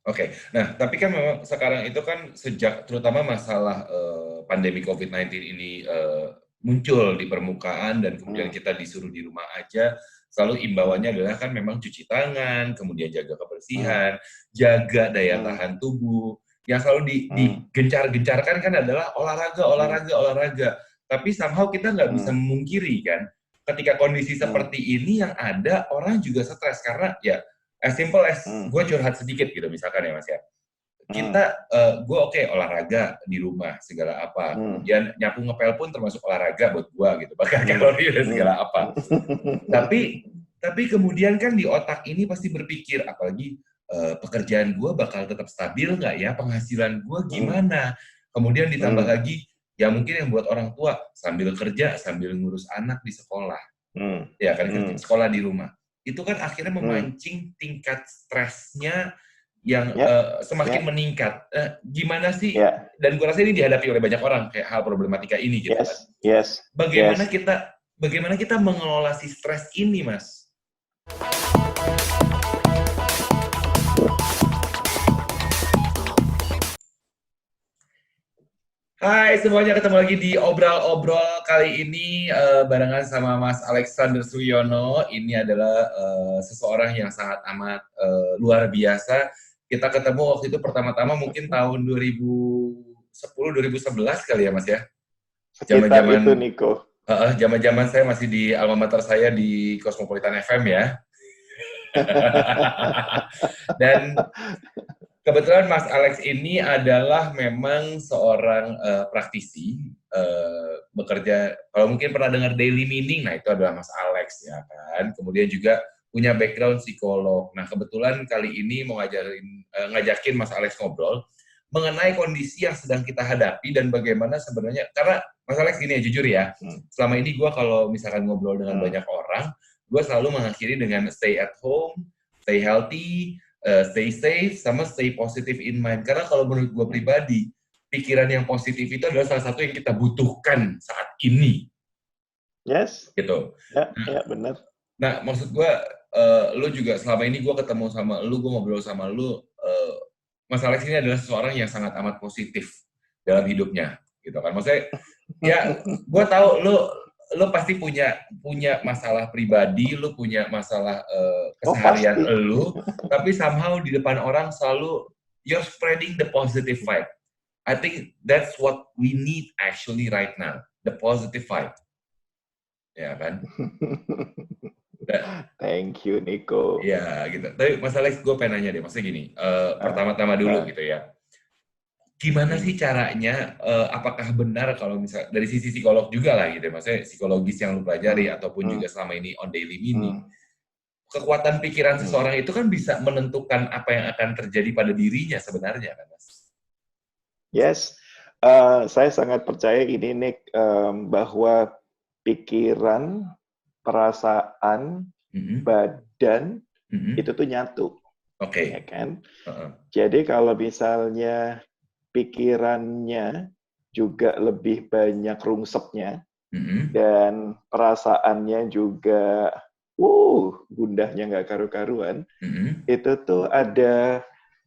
Oke. Nah, tapi kan memang sekarang itu kan sejak terutama masalah pandemi COVID-19 ini muncul di permukaan dan kemudian Hmm, kita disuruh di rumah aja, selalu hmm, imbauannya adalah kan memang cuci tangan, kemudian jaga hmm, kebersihan, jaga daya hmm, tahan tubuh. Yang selalu hmm, digencar-gencarkan kan adalah olahraga, hmm, olahraga, olahraga. Tapi somehow kita nggak bisa hmm, memungkiri kan, ketika kondisi hmm, seperti ini yang ada orang juga stres karena ya as simple as hmm, gue curhat sedikit gitu misalkan ya Mas ya. hmm, Kita gue oke olahraga di rumah segala apa. hmm, Kemudian nyapu ngepel pun termasuk olahraga buat gue gitu. Bakar hmm, kalori dan hmm. segala apa. Tapi kemudian kan di otak ini pasti berpikir apalagi pekerjaan gue bakal tetap stabil nggak ya, penghasilan gue Hmm, gimana. Kemudian ditambah hmm, lagi ya mungkin yang buat orang tua sambil kerja sambil ngurus anak di sekolah hmm, ya kan kerja hmm, sekolah di rumah itu kan akhirnya hmm. memancing tingkat stresnya yang Ya, semakin ya, meningkat. Gimana sih? ya. Dan gue rasa ini dihadapi oleh banyak orang kayak hal problematika ini gitu kan. Yes, yes, Bagaimana yes. kita bagaimana kita mengelola si stres ini, Mas? Hai semuanya, ketemu lagi di obrol-obrol kali ini barengan sama Mas Alexander Suyono. Ini adalah seseorang yang sangat amat luar biasa. Kita ketemu waktu itu pertama-tama mungkin tahun 2010 2011 kali ya Mas ya. Sekitar itu, Zaman-zaman Niko. zaman-zaman saya masih di alma mater saya di Cosmopolitan FM ya. Dan kebetulan Mas Alex ini adalah memang seorang praktisi, bekerja, kalau mungkin pernah dengar Daily Meaning, nah itu adalah Mas Alex ya kan. Kemudian juga punya background psikolog. Nah kebetulan kali ini mau ngajakin Mas Alex ngobrol mengenai kondisi yang sedang kita hadapi dan bagaimana sebenarnya, karena Mas Alex gini ya, jujur ya, Hmm, selama ini gue kalau misalkan ngobrol dengan hmm, banyak orang, gue selalu mengakhiri dengan stay at home, stay healthy, stay safe, sama stay positive in mind. Karena kalau menurut gue hmm. pribadi, pikiran yang positif itu adalah salah satu yang kita butuhkan saat ini, Yes, gitu. ya, Nah, ya benar. nah maksud gue, lu juga selama ini gue ketemu sama lu, gue ngobrol sama lu, Mas Alex ini adalah seseorang yang sangat amat positif dalam hidupnya, gitu kan. Maksudnya, ya gue tahu lu pasti punya punya masalah pribadi, lu punya masalah Oh, keseharian pasti. lu, tapi somehow di depan orang selalu you're spreading the positive vibe. I think that's what we need actually right now, the positive vibe, ya kan? Da- Thank you, Niko. Ya gitu. Tapi Mas Alex, gue pengen nanya deh, maksudnya gini, Ah, pertama-tama dulu ah, gitu ya. Gimana hmm, sih caranya, apakah benar kalau misal dari sisi psikolog juga lah gitu ya, maksudnya psikologis yang lu pelajari hmm, ataupun hmm, juga selama ini on daily meaning, hmm, kekuatan pikiran hmm. seseorang itu kan bisa menentukan apa yang akan terjadi pada dirinya sebenarnya kan, Mas? Yes, saya sangat percaya ini, Nick, bahwa pikiran, perasaan, Mhm, badan itu mhm, tuh nyatu, ya oke, kan? heeh, Jadi kalau misalnya pikirannya juga lebih banyak rungsepnya mhm, dan perasaannya juga, gundahnya nggak karu-karuan, mhm, itu tuh ada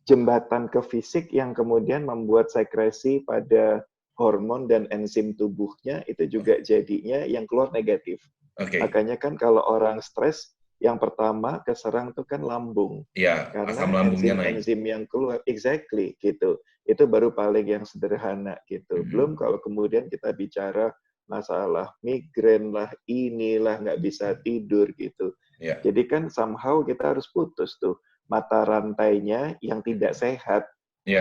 jembatan ke fisik yang kemudian membuat sekresi pada hormon dan enzim tubuhnya itu juga jadinya yang keluar negatif. oke, Makanya kan kalau orang stres, yang pertama keserang tuh kan lambung. iya, asam Karena lambungnya naik, enzim-enzim yang keluar, exactly gitu. Itu baru paling yang sederhana gitu. Belum mhm, kalau kemudian kita bicara masalah migrain lah, inilah nggak bisa tidur gitu. iya, Jadi kan somehow kita harus putus tuh mata rantainya yang tidak mhm, sehat.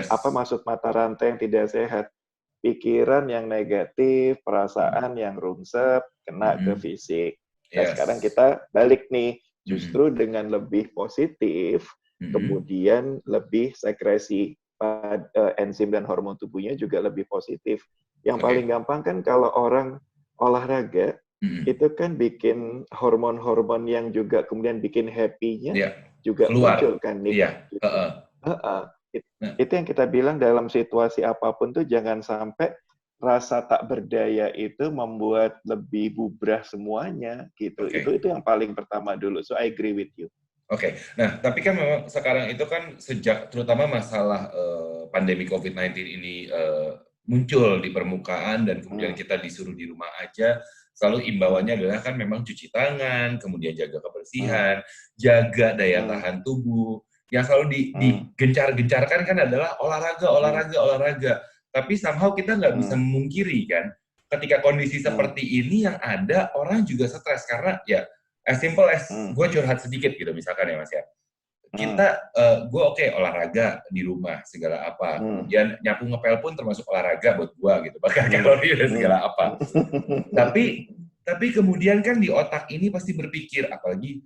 Apa yes, maksud mata rantai yang tidak sehat? Pikiran yang negatif, mhm, perasaan yang rungsep, kena ke mhm, fisik. Nah, sekarang yes, kita balik nih, mhm, justru dengan lebih positif, mhm, kemudian lebih sekresi enzim dan hormon tubuhnya juga lebih positif. Yang paling oke, gampang kan kalau orang olahraga, mhm, itu kan bikin hormon-hormon yang juga kemudian bikin happy-nya iya, juga keluar, muncul kan, Nick. iya, Gitu. heeh, Heeh. nah, Itu yang kita bilang dalam situasi apapun tuh jangan sampai rasa tak berdaya itu membuat lebih bubrah semuanya gitu. Itu oke. yang paling pertama dulu. So I agree with you. Oke. Nah, tapi kan memang sekarang itu kan sejak terutama masalah pandemi COVID-19 ini muncul di permukaan dan kemudian Hmm, kita disuruh di rumah aja, selalu hmm, imbauannya adalah kan memang cuci tangan, kemudian jaga hmm, kebersihan, jaga daya hmm, tahan tubuh. Yang selalu hmm, digencar-gencarkan kan adalah olahraga, hmm, olahraga, olahraga. Tapi somehow kita nggak bisa hmm, memungkiri kan, ketika kondisi hmm, seperti ini yang ada orang juga stres karena ya as simple as hmm, gue curhat sedikit gitu misalkan ya Mas ya. hmm, Kita gue oke olahraga di rumah segala apa. hmm, Kemudian nyapu ngepel pun termasuk olahraga buat gue gitu. Bakar hmm, kalori dan hmm, segala apa. Tapi kemudian kan di otak ini pasti berpikir apalagi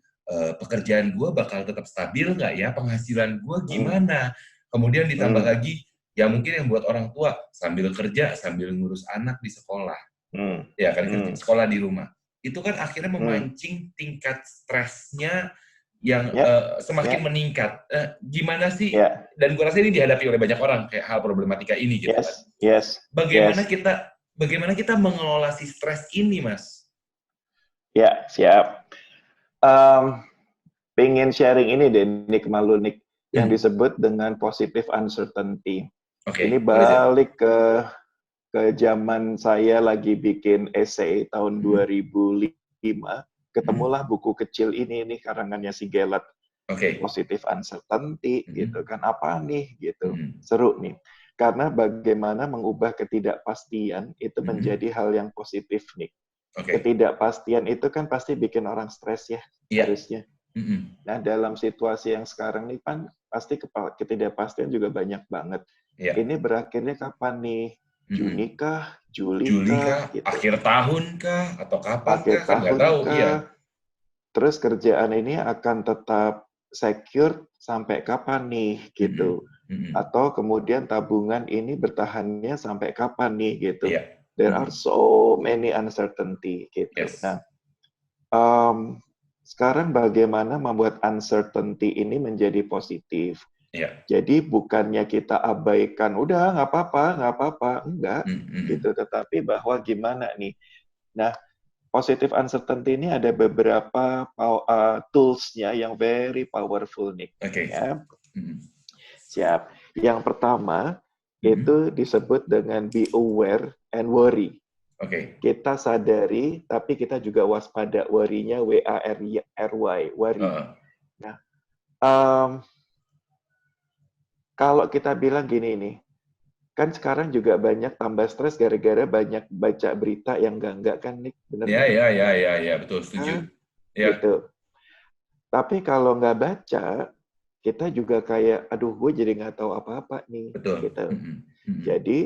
pekerjaan gue bakal tetap stabil nggak ya, penghasilan gue hmm, gimana. Kemudian ditambah hmm, lagi ya mungkin yang buat orang tua sambil kerja sambil ngurus anak di sekolah hmm, ya kan kerja hmm, sekolah di rumah itu kan akhirnya hmm. memancing tingkat stresnya yang Ya, semakin ya, meningkat. Gimana sih? ya, Dan gue rasa ini dihadapi oleh banyak orang kayak hal problematika ini gitu kan. yes, yes, Bagaimana yes. kita bagaimana kita mengelola si stres ini, Mas? Ya, siap. Um, Pengen sharing ini deh, Nick Malu Nick, yang Hmm. disebut dengan positive uncertainty. Ini Oke, boleh sih. balik ke zaman saya lagi bikin essay tahun Hmm. 2005, Hmm. ketemulah buku kecil ini karangannya si Gelat, Oke. positive uncertainty gitu Hmm. kan, apa nih gitu. Hmm. Seru nih. Karena bagaimana mengubah ketidakpastian itu Hmm. menjadi hal yang positif nih. Oke. Ketidakpastian itu kan pasti bikin orang stres ya, Iya. harusnya. Hmm. Nah, dalam situasi yang sekarang nih kan pasti ketidakpastian juga banyak banget. Iya. Ini berakhirnya kapan nih? Hmm. Juni kah? Juli Juli kah? kah? Gitu. Akhir tahun kah? Atau kapan Akhir kah? Kan nggak tahun tahu. Iya. kah? Terus kerjaan ini akan tetap secure sampai kapan nih? Hmm. Gitu. Hmm. Atau kemudian tabungan ini bertahannya sampai kapan nih? Gitu. Iya. There are Hmm. so many uncertainty gitu. Yes. Nah, um, sekarang bagaimana membuat uncertainty ini menjadi positif? Iya. Jadi bukannya kita abaikan, udah nggak apa-apa, enggak Hmm. gitu. Tetapi bahwa gimana nih? Nah, positive uncertainty ini ada beberapa tools-nya yang very powerful nih. Oke. Ya, Hmm. siap. Yang pertama Hmm. itu disebut dengan be aware and worry. Oke. Kita sadari, tapi kita juga waspada. Worry-nya W-A-R-Y, worry. Heeh. Nah, um, kalau kita bilang gini nih, kan sekarang juga banyak tambah stres gara-gara banyak baca berita yang enggak kan, Nick? Bener Ya, nggak? ya, ya, ya, ya, betul, setuju. Hah? Ya, Gitu. Tapi kalau nggak baca, kita juga kayak, aduh, gue jadi nggak tahu apa-apa nih, betul. gitu. Hmm. Hmm. Jadi,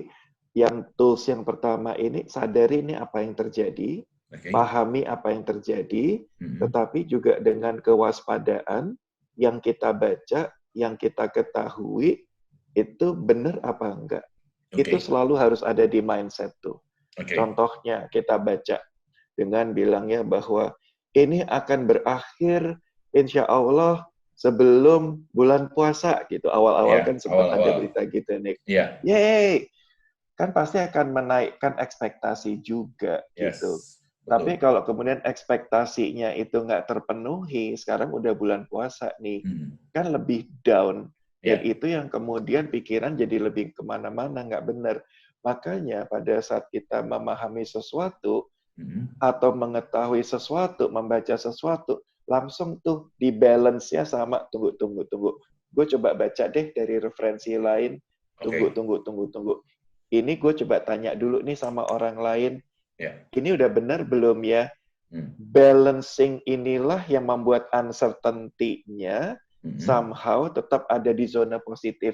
yang tools yang pertama ini, sadari ini apa yang terjadi, Oke. pahami apa yang terjadi, Hmm. tetapi juga dengan kewaspadaan yang kita baca, yang kita ketahui, itu benar apa enggak. Itu Oke. selalu harus ada di mindset tuh. Oke. Contohnya, kita baca dengan bilangnya bahwa ini akan berakhir insya Allah sebelum bulan puasa gitu. Awal-awal Ya, kan sempat ada awal-awal. berita gitu, Nick. Ya, Yeay! Kan pasti akan menaikkan ekspektasi juga gitu. yes, Tapi betul. kalau kemudian ekspektasinya itu nggak terpenuhi, sekarang udah bulan puasa nih, Hmm. kan lebih down. Dan Ya. itu yang kemudian pikiran jadi lebih kemana-mana, nggak benar. Makanya pada saat kita memahami sesuatu, Hmm. atau mengetahui sesuatu, membaca sesuatu, langsung tuh di balance-nya sama, tunggu. Gue coba baca deh dari referensi lain, Oke. tunggu. Ini gue coba tanya dulu nih sama orang lain, Ya. ini udah benar belum ya? Hmm. Balancing inilah yang membuat uncertainty-nya Hmm. somehow tetap ada di zona positif.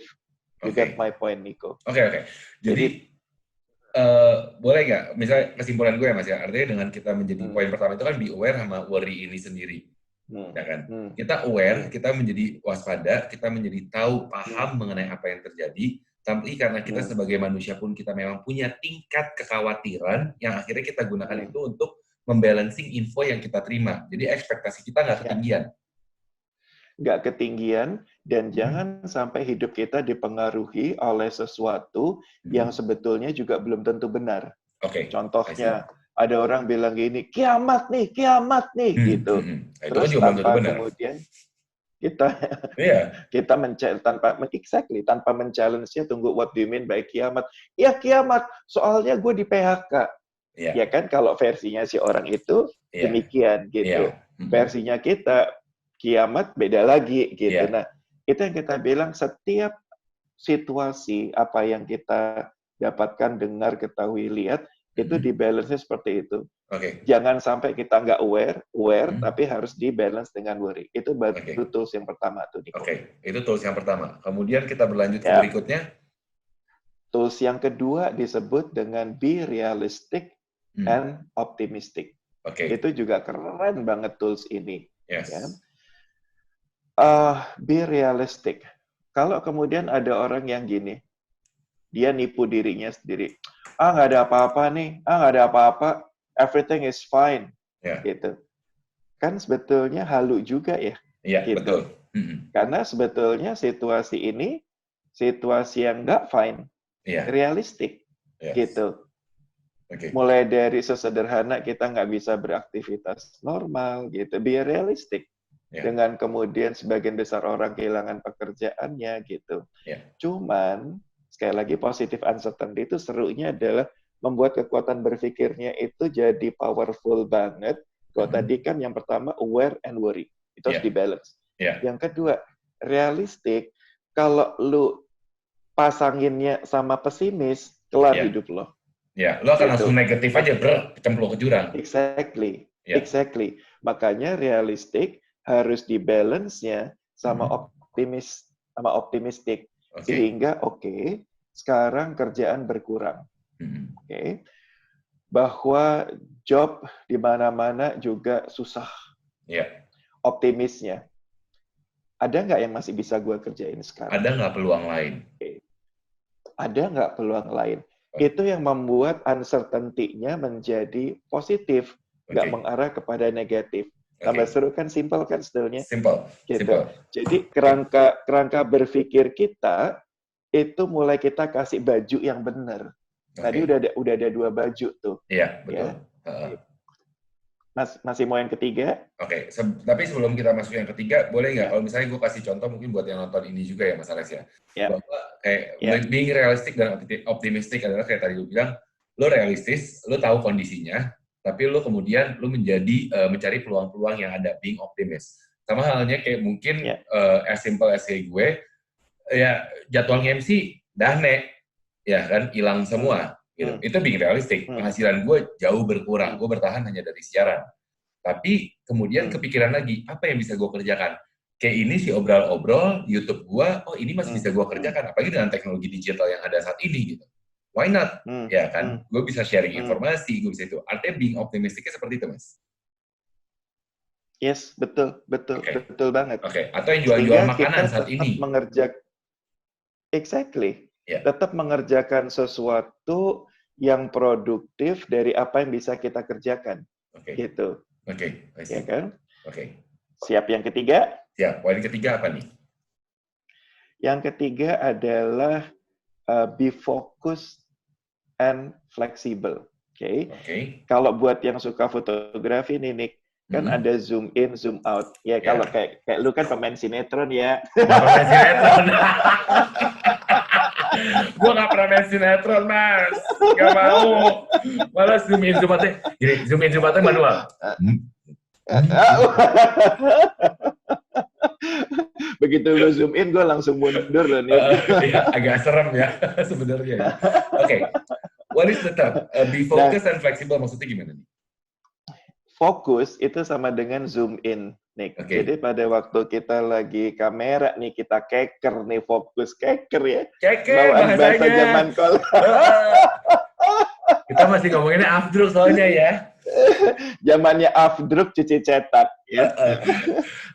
You get Oke. my point, Nico? Oke. Jadi, Jadi, boleh nggak, misalnya kesimpulan gue ya Mas ya, artinya dengan kita menjadi hmm, poin pertama itu kan be aware sama worry ini sendiri. hmm, Ya kan? hmm, Kita aware, hmm, kita menjadi waspada, kita menjadi tahu, hmm, paham mengenai apa yang terjadi, tapi karena kita hmm, sebagai manusia pun kita memang punya tingkat kekhawatiran yang akhirnya kita gunakan hmm. itu untuk membalancing info yang kita terima. Jadi ekspektasi kita nggak Ya. ketinggian. Nggak ketinggian, dan Hmm. jangan sampai hidup kita dipengaruhi oleh sesuatu yang Hmm. sebetulnya juga belum tentu benar. Oke, I see. Contohnya, ada orang bilang gini, kiamat nih, Hmm. gitu. Hmm. Nah, itu kan Terus juga belum tentu tanpa benar. kemudian, Kita Iya. kita tanpa men-challenge-nya, tunggu what do you mean by kiamat? Ya kiamat, soalnya gue di PHK. Iya. Ya kan, kalau versinya si orang itu Iya. demikian gitu. Iya. Mm-mm. Versinya kita kiamat beda lagi gitu. Iya. Nah, itu yang kita bilang, setiap situasi apa yang kita dapatkan, dengar, ketahui, lihat, itu di balance-nya seperti itu. Oke. Jangan sampai kita nggak aware, tapi harus di balance dengan worry. Itu baru tools yang pertama tuh, Niko. Oke, itu tools yang pertama. Kemudian kita berlanjut ke Ya. berikutnya. Tools yang kedua disebut dengan be realistic and optimistic. Oke. Itu juga keren banget tools ini. Yes. Ya. Be realistic. Kalau kemudian ada orang yang gini, dia nipu dirinya sendiri. Nggak ada apa-apa nih. Nggak ada apa-apa. Everything is fine. Yeah. Gitu. Kan sebetulnya halu juga ya. Iya, gitu. Betul. Karena sebetulnya situasi ini, situasi yang nggak fine. Realistik. Yes. Gitu. Okay. Mulai dari sesederhana kita nggak bisa beraktivitas normal. Gitu. Be realistic. Dengan kemudian sebagian besar orang kehilangan pekerjaannya gitu. Cuman sekali lagi positive uncertainty itu serunya adalah membuat kekuatan berpikirnya itu jadi powerful banget. Kalau tadi kan yang pertama aware and worry, itu harus dibalance. Yang kedua realistic, kalau lu pasanginnya sama pesimis, kelar hidup lo. Lu akan langsung negatif aja, kecemplung ke jurang. Exactly. Makanya realistic harus dibalance-nya sama optimistik. Sehingga sekarang kerjaan berkurang. Bahwa job di mana-mana juga susah. Optimisnya. Ada nggak yang masih bisa gue kerjain sekarang? Ada nggak peluang lain? Ada nggak peluang lain? Itu yang membuat uncertainty-nya menjadi positif. Nggak mengarah kepada negatif. Tambah seru kan, simple kan sebetulnya. Simple. Gitu. Jadi kerangka berpikir kita itu mulai kita kasih baju yang benar. Tadi udah ada 2 baju tuh. Iya, betul. Masih mau yang ketiga? Oke, tapi sebelum kita masuk yang ketiga, boleh nggak kalau misalnya gue kasih contoh mungkin buat yang nonton ini juga ya Mas Alex ya. Bahwa kayak being realistic dan optimistic adalah kayak tadi lu bilang, lu realistis, lu tahu kondisinya, tapi lu kemudian lu mencari peluang-peluang yang ada, being optimist. Sama halnya kayak mungkin as simple as kayak gue, ya jadwal MC dah ya kan hilang semua. Gitu. Itu being realistic. Penghasilan gue jauh berkurang, gue bertahan hanya dari siaran. Tapi kemudian kepikiran lagi, apa yang bisa gue kerjakan? Kayak ini sih obrol-obrol, YouTube gue, ini masih bisa gue kerjakan, apalagi dengan teknologi digital yang ada saat ini gitu. Why not? Ya kan, gue bisa sharing informasi, gue bisa itu. Artinya being optimistiknya seperti itu, Mas. Yes, betul banget. Atau yang jual-jual makanan saat ini. Exactly. Tetap mengerjakan sesuatu yang produktif dari apa yang bisa kita kerjakan. Gitu. Ya kan? Siap yang ketiga? Siap. Poin ketiga apa nih? Yang ketiga adalah be focused and flexible. Kalau buat yang suka fotografi nih, Nick, kan ada zoom in, zoom out. Ya kalau kayak lu kan pemain sinetron ya. Pemain sinetron. Gue gak pernah main sinetron, Mas. Gak mau. Malah zoom in, zoom out-nya. Gini, zoom in, zoom out-nya manual. Begitu lu zoom in, gue langsung mundur loh nih. Agak serem ya, sebenarnya. What is the term? Be focused and flexible, maksudnya gimana nih? Fokus itu sama dengan zoom in, Nick. Jadi pada waktu kita lagi kamera nih, kita keker nih, fokus keker ya. Keker bahasa zaman kol. Kita masih ngomonginnya afdruk soalnya ya. Zamannya afdruk cuci cetak ya.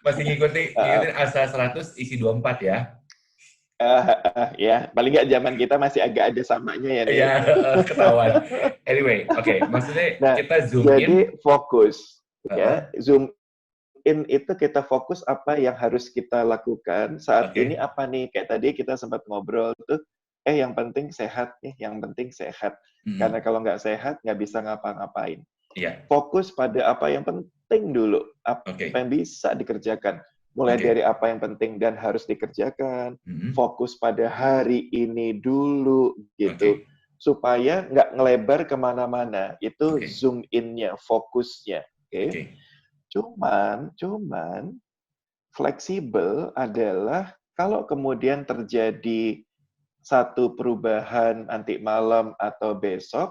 Masih ngikutin asa 100 isi 24 ya. Ya, paling nggak zaman kita masih agak ada samanya ya. Iya, ketahuan. Anyway, maksudnya kita zoom in. Jadi fokus, ya. Zoom in itu kita fokus apa yang harus kita lakukan saat ini apa nih? Kayak tadi kita sempat ngobrol tuh, yang penting sehat nih, yang penting sehat. Karena kalau nggak sehat nggak bisa ngapa-ngapain. Fokus pada apa yang penting dulu, apa yang bisa dikerjakan. Mulai dari apa yang penting dan harus dikerjakan, fokus pada hari ini dulu gitu, supaya nggak ngelebar kemana-mana. Itu zoom in-nya, fokusnya. Cuman fleksibel adalah kalau kemudian terjadi satu perubahan nanti malam atau besok,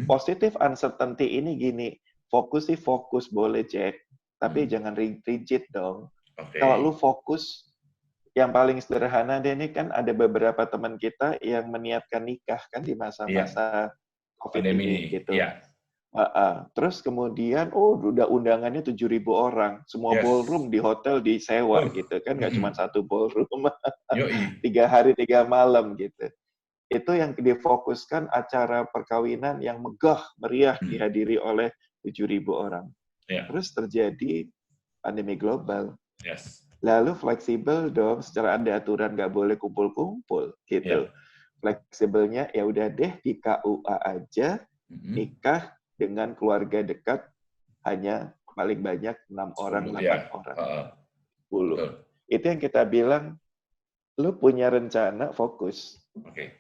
positif uncertainty ini gini, fokus sih fokus boleh Jack, tapi jangan rigid dong. Kalau lu fokus, yang paling sederhana deh ini kan ada beberapa teman kita yang meniatkan nikah kan di masa-masa COVID ini gitu. Terus kemudian, udah undangannya 7.000 orang, semua ballroom di hotel disewa gitu kan, nggak cuma satu ballroom, 3 hari 3 malam gitu. Itu yang difokuskan acara perkawinan yang megah, meriah dihadiri oleh 7.000 orang. Terus terjadi pandemi global. Lalu fleksibel dong, secara ada aturan nggak boleh kumpul-kumpul gitu. Fleksibelnya ya udah deh di KUA aja, nikah dengan keluarga dekat hanya paling banyak 6 orang, 8 orang. 10. Itu yang kita bilang, lu punya rencana, fokus.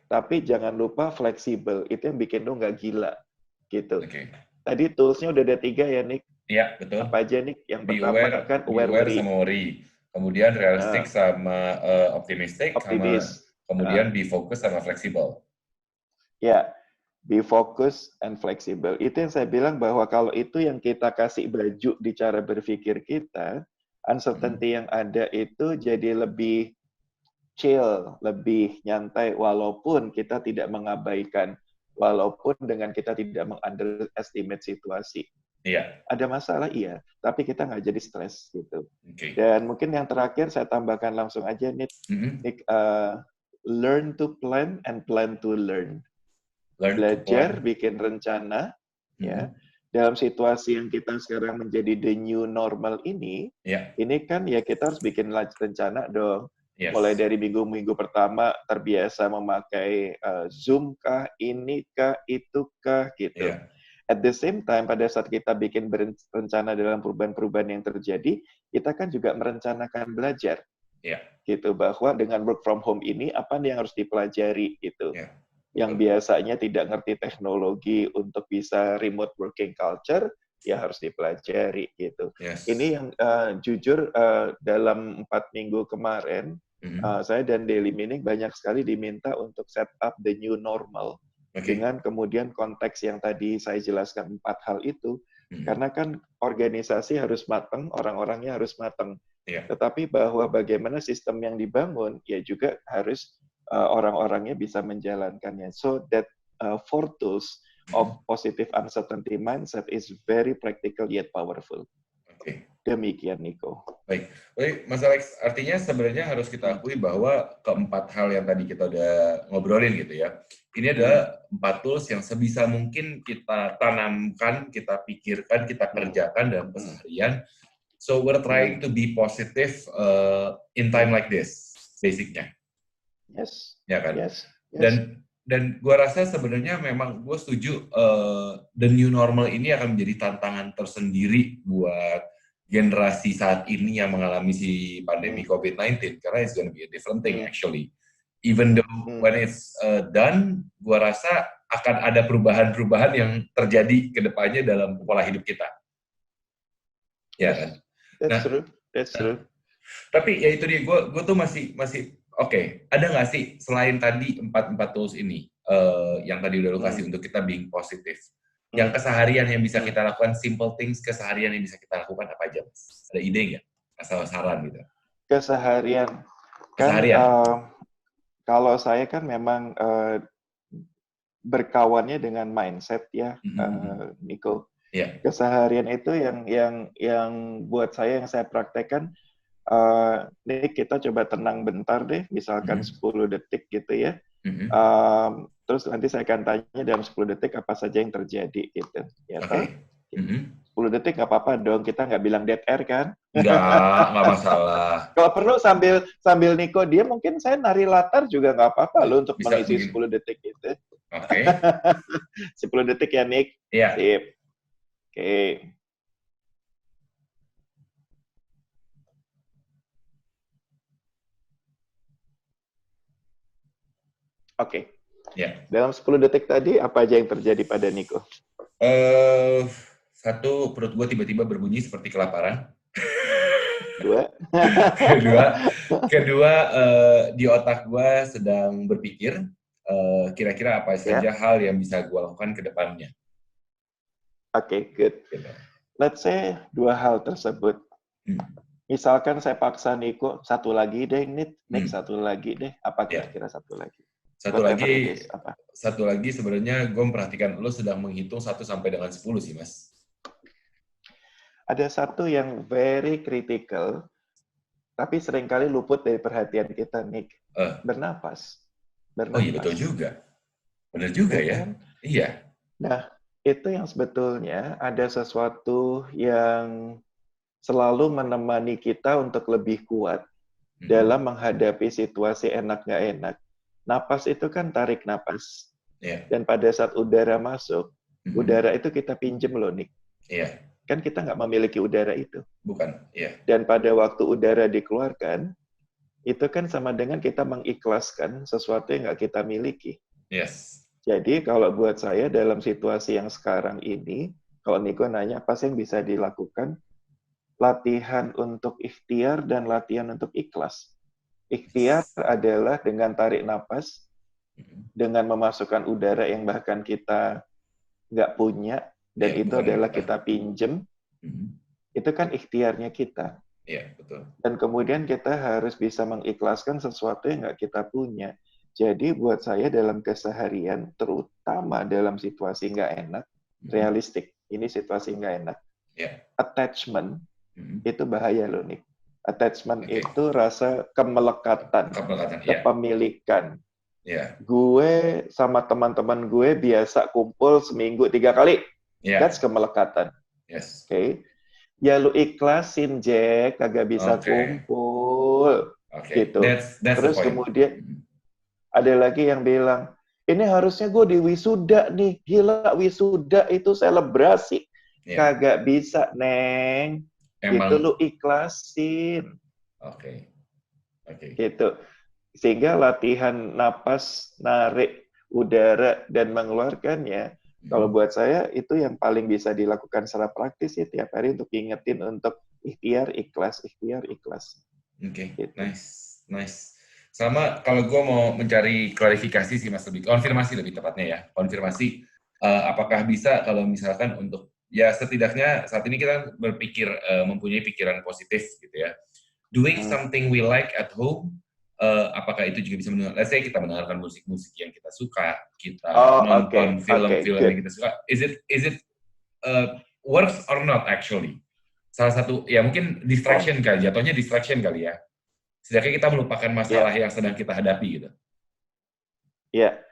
Tapi jangan lupa fleksibel. Itu yang bikin lu nggak gila. Gitu. Tadi tools-nya udah ada 3 ya, Nick? Iya, betul. Apa aja, Nick? Yang Be pertama aware, kan aware sama worry. Kemudian realistic sama optimistic. Optimis. Kemudian be focus sama fleksibel. Ya, be focus and flexible. Itu yang saya bilang bahwa kalau itu yang kita kasih baju di cara berpikir kita, uncertainty yang ada itu jadi lebih chill, lebih nyantai, walaupun kita tidak mengabaikan, walaupun dengan kita tidak meng-underestimate situasi. Ada masalah, iya, tapi kita nggak jadi stres gitu. Dan mungkin yang terakhir saya tambahkan langsung aja, Nick, learn to plan and plan to learn. Belajar, bikin rencana, ya. Dalam situasi yang kita sekarang menjadi the new normal ini kan ya kita harus bikin rencana dong. Mulai dari minggu-minggu pertama terbiasa memakai Zoom kah, ini kah, itu kah, gitu. At the same time, pada saat kita bikin berencana dalam perubahan-perubahan yang terjadi, kita kan juga merencanakan belajar. Gitu, bahwa dengan work from home ini, apa yang harus dipelajari, gitu. Yang biasanya tidak ngerti teknologi untuk bisa remote working culture, ya harus dipelajari, gitu. Ini yang jujur dalam 4 minggu kemarin, saya dan Daily Meaning banyak sekali diminta untuk set up the new normal. Dengan kemudian konteks yang tadi saya jelaskan 4 hal itu, karena kan organisasi harus matang, orang-orangnya harus matang. Tetapi bahwa bagaimana sistem yang dibangun, ya juga harus orang-orangnya bisa menjalankannya. So that 4 tools of positive uncertainty mindset is very practical yet powerful. Demikian, Nico. Baik, Mas Alex, artinya sebenarnya harus kita akui bahwa keempat hal yang tadi kita udah ngobrolin gitu ya, ini adalah 4 tools yang sebisa mungkin kita tanamkan, kita pikirkan, kita kerjakan dalam keseharian. So we're trying to be positive in time like this, basicnya. Ya kan? Dan gua rasa sebenarnya memang gue setuju the new normal ini akan menjadi tantangan tersendiri buat generasi saat ini yang mengalami si pandemi COVID-19, karena it's gonna be a different thing actually. Even though when it's done, gua rasa akan ada perubahan-perubahan yang terjadi ke depannya dalam pola hidup kita. Ya kan? That's true. Tapi ya itu dia, gue tuh masih oke. Ada nggak sih selain tadi 4 tools ini yang tadi udah lu kasih untuk kita being positif? Yang keseharian yang bisa kita lakukan, simple things keseharian yang bisa kita lakukan apa aja, Mas? Ada ide nggak? Asal saran gitu. Keseharian. Kan, kalau saya kan memang berkawannya dengan mindset ya, Nico. Keseharian itu yang buat saya, yang saya praktekkan, nih kita coba tenang bentar deh, misalkan 10 detik gitu ya. Terus nanti saya akan tanya dalam 10 detik apa saja yang terjadi gitu. Ya, 10 detik nggak apa-apa dong, kita nggak bilang dead air kan? Nggak masalah. Kalau perlu sambil Niko dia mungkin saya nari latar juga nggak apa-apa loh untuk mengisi 10 detik itu. 10 detik ya, Nick? Iya. Sip. Oke. Oke. Ya. Dalam 10 detik tadi, apa aja yang terjadi pada Niko? Satu, perut gue tiba-tiba berbunyi seperti kelaparan. Dua. kedua di otak gue sedang berpikir kira-kira apa saja hal yang bisa gue lakukan ke depannya. Oke, good. Gitu. Let's say 2 hal tersebut. Misalkan saya paksa Niko, satu lagi deh, Nick satu lagi deh. Apa kira-kira satu lagi? Satu lagi sebenarnya gue memperhatikan lo sedang menghitung 1 sampai dengan 10 sih, Mas. Ada satu yang very critical, tapi seringkali luput dari perhatian kita, Nick. Bernapas. Oh iya, betul juga. Benar juga ya. Kan? Iya. Nah, itu yang sebetulnya ada sesuatu yang selalu menemani kita untuk lebih kuat dalam menghadapi situasi enak nggak enak. Napas itu kan tarik napas. Dan pada saat udara masuk, udara itu kita pinjem loh, Nick. Kan kita nggak memiliki udara itu. Bukan, Dan pada waktu udara dikeluarkan, itu kan sama dengan kita mengikhlaskan sesuatu yang nggak kita miliki. Yes. Jadi kalau buat saya dalam situasi yang sekarang ini, kalau Niko nanya apa sih yang bisa dilakukan, latihan untuk ikhtiar dan latihan untuk ikhlas. Ikhtiar adalah dengan tarik napas, dengan memasukkan udara yang bahkan kita nggak punya, dan itu adalah kita pinjem, itu kan ikhtiarnya kita. Betul. Dan kemudian kita harus bisa mengikhlaskan sesuatu yang nggak kita punya. Jadi buat saya dalam keseharian, terutama dalam situasi nggak enak, realistik, ini situasi nggak enak, attachment, itu bahaya loh, Nick. Attachment itu rasa kemelekatan, kepemilikan. Gue sama teman-teman gue biasa kumpul seminggu 3 kali. That's kemelekatan. Okay? Ya lu ikhlasin, Jack, kagak bisa kumpul. Gitu. That's Terus kemudian ada lagi yang bilang, ini harusnya gue di wisuda nih. Gila, wisuda itu selebrasi. Kagak bisa, Neng. Itu lu ikhlasin. Gitu. Sehingga latihan napas, narik udara, dan mengeluarkannya, kalau buat saya itu yang paling bisa dilakukan secara praktis ya tiap hari untuk ingetin untuk ikhtiar, ikhlas, ikhtiar, ikhlas. Gitu. Nice. Sama kalau gue mau mencari klarifikasi sih Mas, konfirmasi lebih tepatnya ya. Konfirmasi apakah bisa kalau misalkan untuk ya setidaknya saat ini kita berpikir mempunyai pikiran positif gitu ya. Doing something we like at home, apakah itu juga bisa mendengar? Let's say kita mendengarkan musik-musik yang kita suka, kita nonton film-film yang kita suka. Is it works or not actually? Salah satu ya mungkin distraction kali, jatuhnya distraction kali ya. Sedangkan kita melupakan masalah yang sedang kita hadapi gitu. Ya,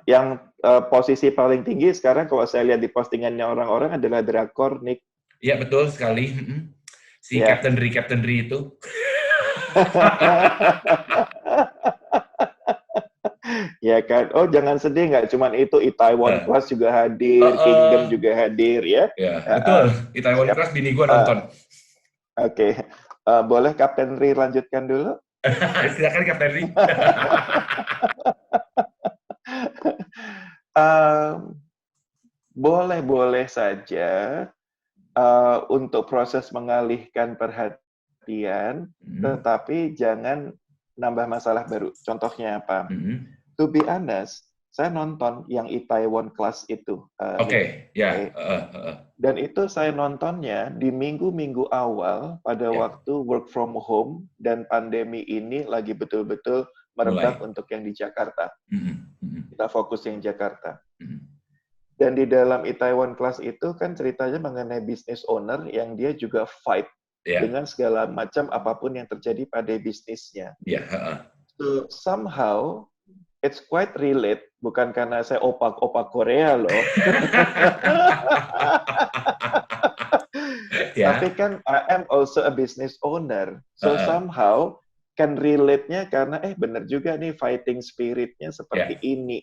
yang posisi paling tinggi sekarang kalau saya lihat di postingannya orang-orang adalah drakor, Nick. Iya betul sekali. Si Captain Ri itu. Ya kan, oh jangan sedih, nggak cuman itu, Itaewon Class juga hadir, Kingdom juga hadir ya. Betul, Itaewon Class bini gue nonton. Oke. Boleh Kapten Ri lanjutkan dulu? Silakan Kapten Ri. Boleh saja untuk proses mengalihkan perhatian, tetapi jangan nambah masalah baru. Contohnya apa? To be honest, saya nonton yang Itaewon Class itu. Dan itu saya nontonnya di minggu-minggu awal pada waktu work from home dan pandemi ini lagi betul-betul merebak untuk yang di Jakarta. Kita fokus yang Jakarta. Dan di dalam Itaewon Class itu kan ceritanya mengenai business owner yang dia juga fight dengan segala macam apapun yang terjadi pada bisnisnya. So somehow it's quite relate, bukan karena saya opak Korea loh. Tapi kan I am also a business owner. So somehow can relate-nya karena benar juga nih fighting spirit-nya seperti ini.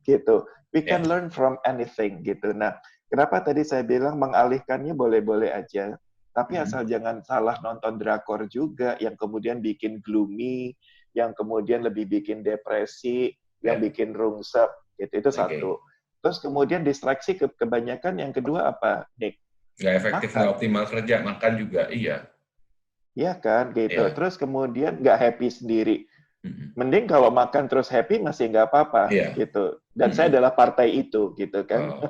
Gitu. We can learn from anything gitu. Nah, kenapa tadi saya bilang mengalihkannya boleh-boleh aja. Tapi asal jangan salah nonton drakor juga yang kemudian bikin gloomy, yang kemudian lebih bikin depresi, yang bikin rungsep, gitu. Itu satu. Terus kemudian distraksi kebanyakan yang kedua apa, Nick? Nggak efektif, nggak optimal kerja, makan juga, iya. Iya kan, gitu. Terus kemudian nggak happy sendiri. Mending kalau makan terus happy masih nggak apa-apa, gitu. Dan saya adalah partai itu, gitu kan.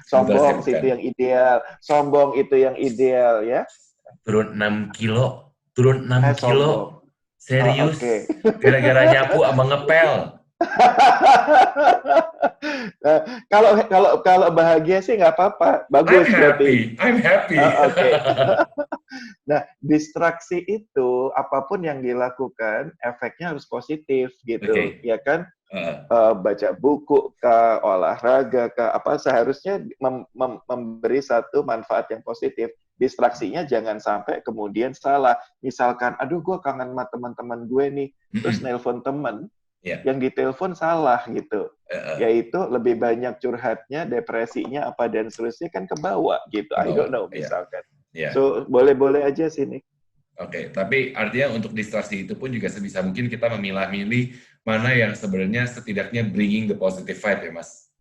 Sombong itu yang ideal, sombong itu yang ideal, ya. Turun 6 kilo, turun 6 kilo. Serius? Gara-gara nyapu sama ngepel. Kalau bahagia sih nggak apa-apa, bagus berarti. I'm happy. Nah, distraksi itu apapun yang dilakukan efeknya harus positif gitu, ya kan? Baca buku kah, olahraga kah, apa seharusnya memberi satu manfaat yang positif. Distraksinya jangan sampai kemudian salah. Misalkan, aduh gue kangen sama teman-teman gue nih, terus nelpon teman, yang ditelepon salah gitu. Yaitu lebih banyak curhatnya, depresinya, apa dan seterusnya kan kebawa gitu. I don't know, misalkan. So, boleh-boleh aja sih, Nick. Oke, tapi artinya untuk distraksi itu pun juga sebisa mungkin kita memilah-milih mana yang sebenarnya setidaknya bringing the positive vibe ya, Mas?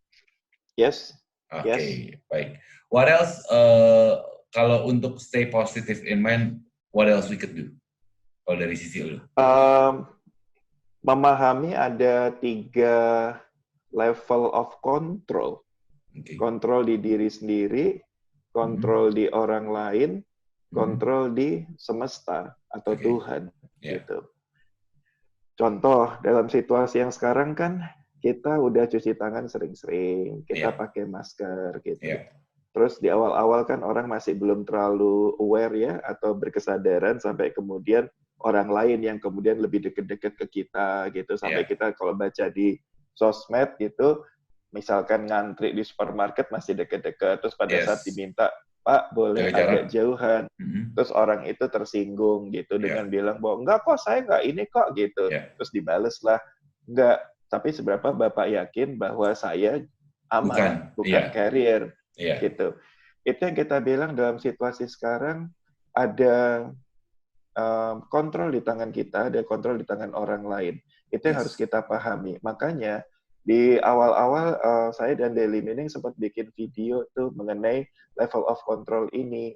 Yes. Oke, baik. What else, kalau untuk stay positive in mind, what else we could do? Kalau dari sisi lu? Memahami ada 3 level of control. Kontrol di diri sendiri, kontrol di orang lain, kontrol di semesta atau Tuhan, gitu. Contoh, dalam situasi yang sekarang kan, kita udah cuci tangan sering-sering, kita pakai masker, gitu. Terus di awal-awal kan orang masih belum terlalu aware ya, atau berkesadaran sampai kemudian orang lain yang kemudian lebih deket-deket ke kita, gitu. Sampai kita kalau baca di sosmed gitu, misalkan ngantri di supermarket masih deket-deket, terus pada saat diminta, Pak, boleh agak jauhan. Terus orang itu tersinggung gitu dengan bilang bahwa enggak kok, saya enggak ini kok gitu. Terus dibales lah, enggak. Tapi seberapa Bapak yakin bahwa saya aman, bukan carrier gitu. Itu yang kita bilang dalam situasi sekarang ada kontrol di tangan kita, ada kontrol di tangan orang lain. Itu yang harus kita pahami. Makanya di awal-awal saya dan Daily Meaning sempat bikin video tuh mengenai level of control ini,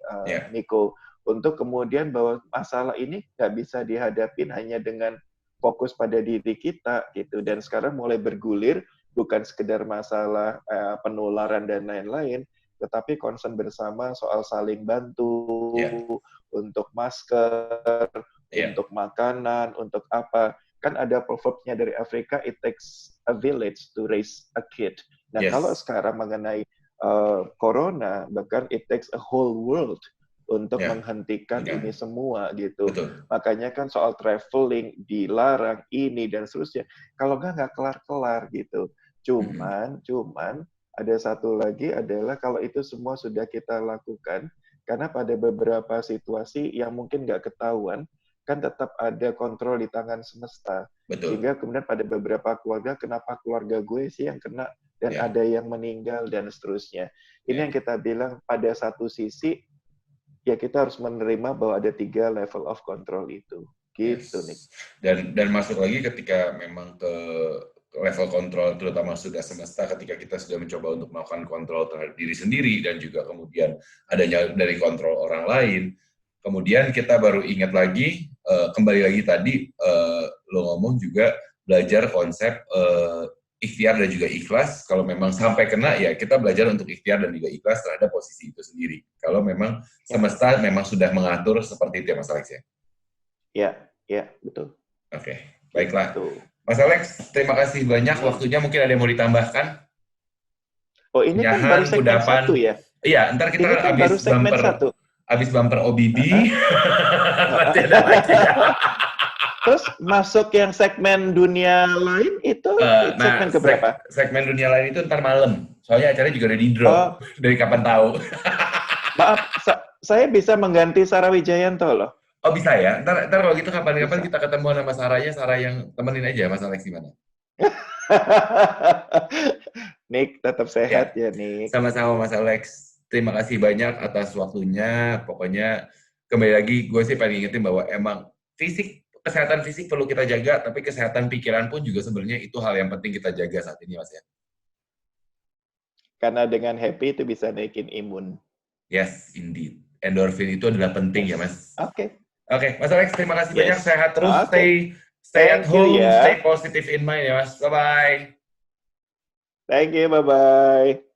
Nico, untuk kemudian bahwa masalah ini nggak bisa dihadapin hanya dengan fokus pada diri kita gitu. Dan sekarang mulai bergulir bukan sekedar masalah penularan dan lain-lain, tetapi concern bersama soal saling bantu untuk masker, untuk makanan, untuk apa. Kan ada proverbnya dari Afrika, it takes a village to raise a kid. Nah, kalau sekarang mengenai corona, bahkan it takes a whole world untuk menghentikan ini semua gitu. Makanya kan soal traveling dilarang ini dan seterusnya. Kalau nggak kelar-kelar gitu. Cuman ada satu lagi adalah kalau itu semua sudah kita lakukan, karena pada beberapa situasi yang mungkin nggak ketahuan, kan tetap ada kontrol di tangan semesta. Sehingga kemudian pada beberapa keluarga, kenapa keluarga gue sih yang kena, dan ada yang meninggal, dan seterusnya. Ini yang kita bilang pada satu sisi, ya kita harus menerima bahwa ada 3 level of control itu. Gitu, Nick. Dan masuk lagi ketika memang ke level kontrol, terutama sudah semesta, ketika kita sudah mencoba untuk melakukan kontrol terhadap diri sendiri, dan juga kemudian adanya dari kontrol orang lain, kemudian kita baru ingat lagi, kembali lagi tadi, lo ngomong juga belajar konsep ikhtiar dan juga ikhlas. Kalau memang sampai kena, ya kita belajar untuk ikhtiar dan juga ikhlas terhadap posisi itu sendiri. Kalau memang semesta memang sudah mengatur seperti itu ya, Mas Alex ya? Ya, betul. Oke, baiklah. Mas Alex, terima kasih banyak waktunya. Mungkin ada yang mau ditambahkan? Oh, ini kan baru segmen 1 ya? Iya, ntar kita kan habis bumper OBB, nanti ada lagi. Terus masuk yang segmen dunia lain itu segmen keberapa? Segmen dunia lain itu ntar malam. Soalnya acaranya juga udah di-drop. Dari kapan tahu? Maaf, saya bisa mengganti Sarah Wijayanto loh. Oh bisa ya? Ntar kalau gitu kapan-kapan kita ketemu sama Sarahnya, Sarah yang temenin aja Mas Alex gimana? Nick, tetap sehat ya Nick. Sama-sama Mas Alex. Terima kasih banyak atas waktunya. Pokoknya kembali lagi gue sih pengen ingetin bahwa emang fisik kesehatan fisik perlu kita jaga, tapi kesehatan pikiran pun juga sebenarnya itu hal yang penting kita jaga saat ini, Mas ya. Karena dengan happy itu bisa naikin imun. Yes, indeed. Endorfin itu adalah penting ya, Mas. Oke. Oke, Mas Alex, terima kasih banyak. Sehat terus, stay at Thank home, you, ya. stay positive in mind ya, Mas. Bye-bye. Thank you, bye-bye.